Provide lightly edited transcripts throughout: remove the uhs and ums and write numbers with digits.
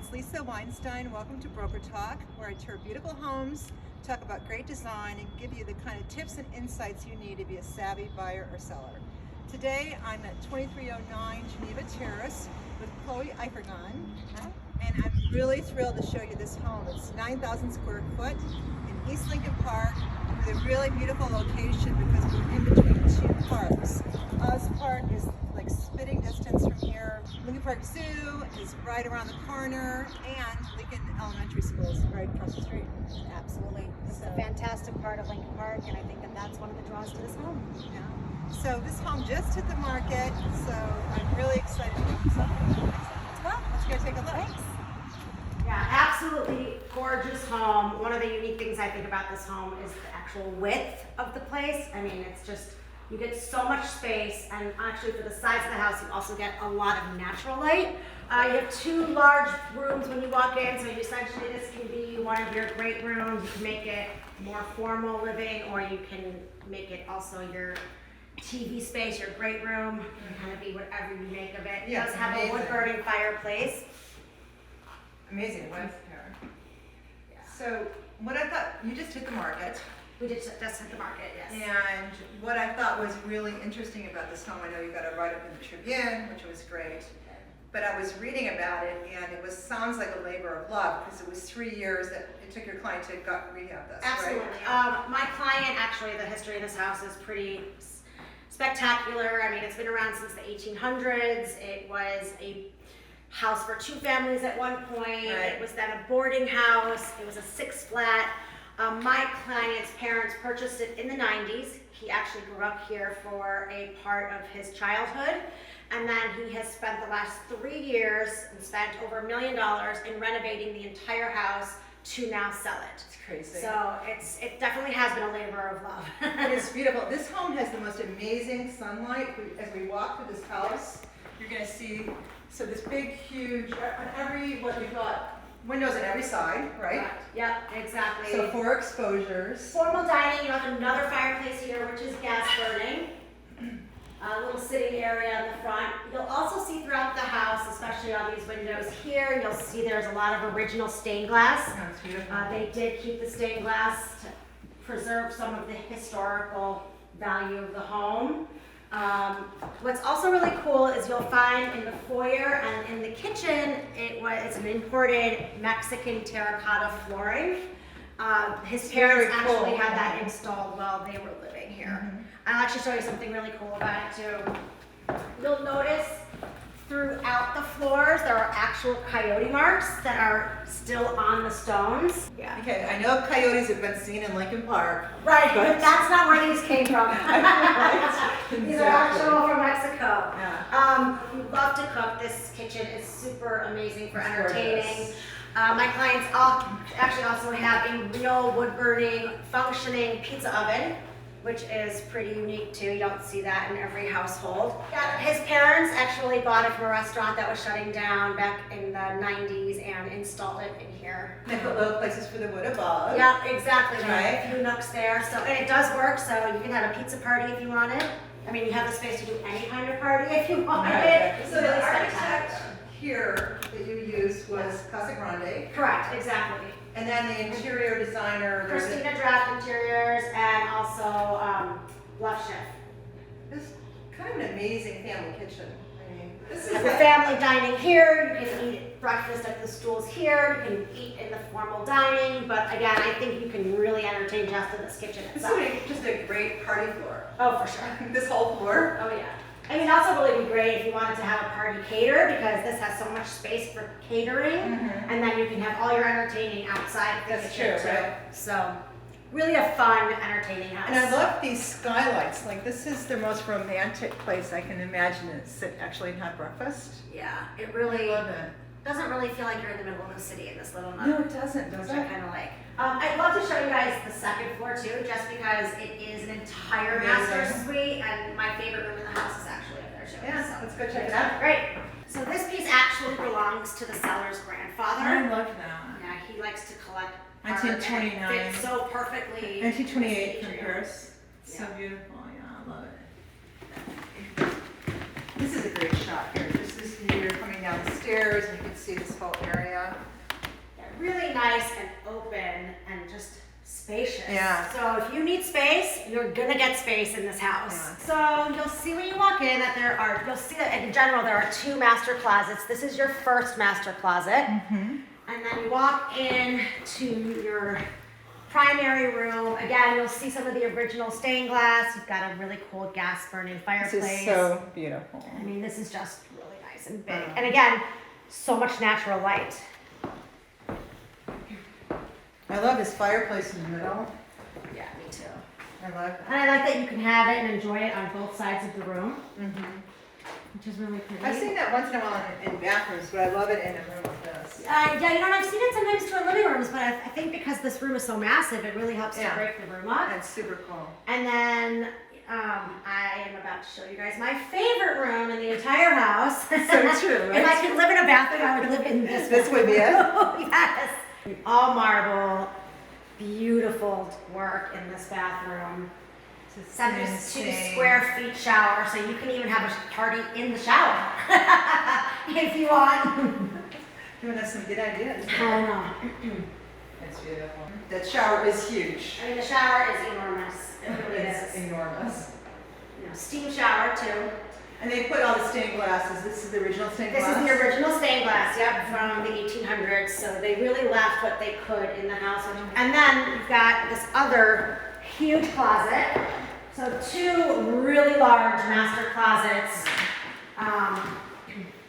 it's Lisa Weinstein. Welcome to Broker Talk, where I tour beautiful homes, talk about great design, and give you the kind of tips and insights you need to be a savvy buyer or seller. Today, I'm at 2309 Geneva Terrace with Chloe Eifergon, and I'm really thrilled to show you this home. It's 9,000 square foot in East Lincoln Park with a really beautiful location because we're in between two parks. Oz Park is like spitting distance from here. Lincoln Park Zoo is right around the corner, and Lincoln Elementary School is right across the street. Absolutely. It's a fantastic part of Lincoln Park, and I think that that's one of the draws to this home. Yeah. So this home just hit the market, so I'm really excited to get this up. Well, let's go take a look. Thanks. Yeah, absolutely gorgeous home. One of the unique things I think about this home is the actual width of the place. I mean, it's just, you get so much space, and actually for the size of the house, you also get a lot of natural light. You have two large rooms when you walk in, so essentially this can be one of your great rooms. You can make it more formal living, or you can make it also your TV space, your great room. It can kind of be whatever you make of it. It does have a wood-burning fireplace. Amazing width here. Yeah. So what I thought, you just hit the market. We did just hit the market, yes. And what I thought was really interesting about this home, I know you got a write-up in the Tribune, which was great, but I was reading about it, and it sounds like a labor of love, because it was 3 years that it took your client to rehab this, Absolutely. right? My client, actually, the history of this house is pretty spectacular. I mean, it's been around since the 1800s. It was a house for two families at one point. Right. It was then a boarding house. It was a 6-flat. My client's parents purchased it in the 90s. He actually grew up here for a part of his childhood. And then he has spent the last 3 years and spent over $1 million in renovating the entire house to now sell it. It's crazy. So it definitely has been a labor of love. It's beautiful. This home has the most amazing sunlight. As we walk through this house, you're going to see, so this big, huge, on every, what you've got, windows on every side, right? Yep, exactly. So 4 exposures. Formal dining, you have another fireplace here, which is gas burning. A little sitting area in the front. You'll also see throughout the house, especially on these windows here, you'll see there's a lot of original stained glass. Oh, it's beautiful. They did keep the stained glass to preserve some of the historical value of the home. What's also really cool is you'll find in the foyer and in the kitchen, it's an imported Mexican terracotta flooring. His parents actually had that installed while they were living here. I'll actually show you something really cool about it too. You'll notice throughout the floors there are actual coyote marks that are still on the stones. Yeah. Okay, I know coyotes have been seen in Lincoln Park. Right, but that's not where these came from. Right. These are actual from Mexico. Yeah. We love to cook. This kitchen is super amazing for entertaining. Gorgeous. My clients actually also have a real wood-burning, functioning pizza oven, which is pretty unique too. You don't see that in every household. Yeah, his parents actually bought it from a restaurant that was shutting down back in the 90s and installed it in here. They put little places for the wood above. Yeah, exactly. There are Right. a few nooks there. So, and it does work, so you can have a pizza party if you want it. I mean, you have the space to do any kind of party if you want it. So Really the spectacular. architect here that you used was Casa Grande. Correct, exactly. And then the interior designer. there's a- Christina Draft Interiors and also Bluff Chef. This is kind of an amazing family kitchen. I mean, this is The family dining here, you can eat breakfast at the stools here, you can eat in the formal dining, but again, I think you can really entertain just in this kitchen This itself. is just a great party floor. Oh, for sure. This whole floor. Oh, yeah. I mean, also really be great if you wanted to have a party cater, because this has so much space for catering, and then you can have all your entertaining outside of the That's kitchen true, too. right? So, really a fun, entertaining house. And I love these skylights. Like, this is the most romantic place I can imagine to sit actually and have breakfast. Yeah, it I really love it. doesn't really feel like you're in the middle of the city in this little nook. No, it doesn't, does Which I it? kind of like. I'd love to show you guys the second floor too, just because it is an entire master Amazing. suite, and my favorite room in the house is actually up there too. Yeah, so. let's go check it out. Great. So this piece actually belongs to the seller's grandfather. I love that. Yeah, he likes to collect art, and it 1929. fits so perfectly. 1928 in from this Paris. So Yeah. beautiful. Yeah, I love it. This is a great shot here. This is you're coming down the stairs and you can see this whole area. Really nice and open and just spacious. Yeah. So if you need space, you're gonna get space in this house. Yeah. So you'll see when you walk in that you'll see that in general there are 2 master closets. This is your first master closet. Mm-hmm. And then you walk in to your primary room. Again, you'll see some of the original stained glass. You've got a really cool gas burning fireplace. This is so beautiful. I mean, this is just really nice and big. And again, so much natural light. I love this fireplace in the middle. Yeah, me too. I love that. And I like that you can have it and enjoy it on both sides of the room, Mm-hmm. which is really pretty. I've seen that once in a while in bathrooms, but I love it in a room like this. Yeah, you know, and I've seen it sometimes too in living rooms, but I think because this room is so massive, it really helps to Yeah. break the room up. That's super cool. And then I am about to show you guys my favorite room in the entire house. So true, right? If I could live in a bathroom, I would live in this. This would be it? Yes. All marble, beautiful work in this bathroom. 72 Insane. square feet shower, so you can even have a party in the shower if you want. Giving us some good ideas. I know. It's beautiful. That shower is huge. I mean, the shower is enormous. It really It's is. enormous. You know, steam shower too. And they put all the stained glasses. This is the original stained This glass. is the original stained glass, yep, from the 1800s. So they really left what they could in the house. And then you've got this other huge closet. So 2 really large master closets.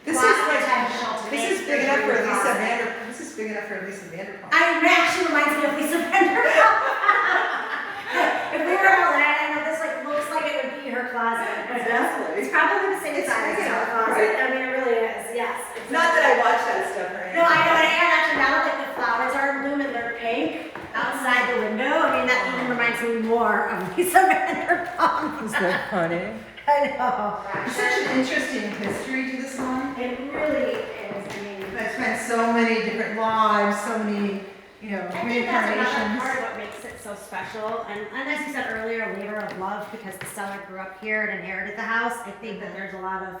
This is Lots of like potential to this make is big enough for your Lisa closet. Vanderpump. This is big enough for Lisa Vanderpump. It actually reminds me of Lisa Vanderpump. If we were all there, I know this looks like it would be her closet. Exactly. It's probably the same It's size big as her enough, closet. right? I mean, it really is. Yes. It's Not that I watch that stuff or anything. No, I know. And actually, now that the flowers are in bloom and they're pink outside the window, I mean, that even reminds me more of Lisa Vanderpump. Isn't that funny? I know. There's such an interesting history to this home. It really is. I mean, I've spent so many different lives, so many, I think that's another reincarnations. part of what makes it so special. And as you said earlier, a labor of love because the seller grew up here and inherited the house. I think that there's a lot of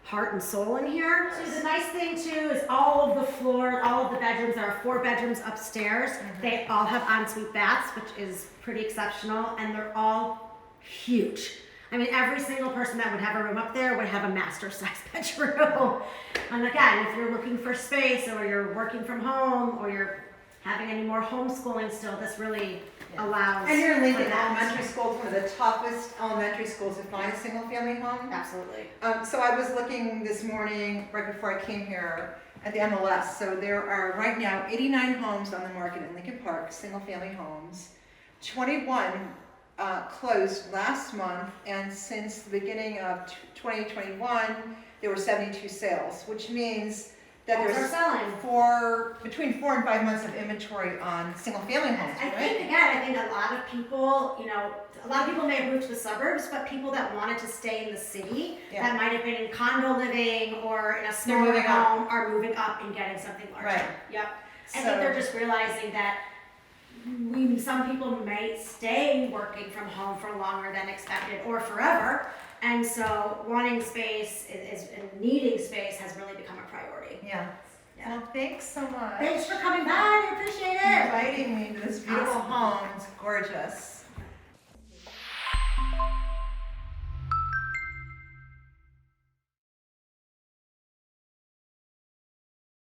heart and soul in here. So the nice thing too is all of the floor, all of the bedrooms, there are 4 bedrooms upstairs. They all have ensuite baths, which is pretty exceptional, and they're all huge. I mean, every single person that would have a room up there would have a master size bedroom. And again, if you're looking for space or you're working from home or you're having any more homeschooling still, this really allows. And you're in Lincoln for that. Elementary School, it's one of the toughest elementary schools to find a single family home. Absolutely. So I was looking this morning, right before I came here, at the MLS. So there are right now 89 homes on the market in Lincoln Park, single family homes. 21 closed last month, and since the beginning of 2021, there were 72 sales, which means that Homes are there's selling. between 4 and 5 months of inventory on single family homes, I right? think a lot of people, a lot of people may have moved to the suburbs, but people that wanted to stay in the city, Yeah. that might have been in condo living or in a smaller moving up. home, are moving up and getting something larger. Right. Yep. I So- think they're just realizing that some people may stay working from home for longer than expected or forever, and so wanting space and needing space has really become a priority. Yeah. Yeah. Well, thanks so much. Thanks for coming by. I appreciate it. Inviting me to this beautiful Awesome. home. It's gorgeous.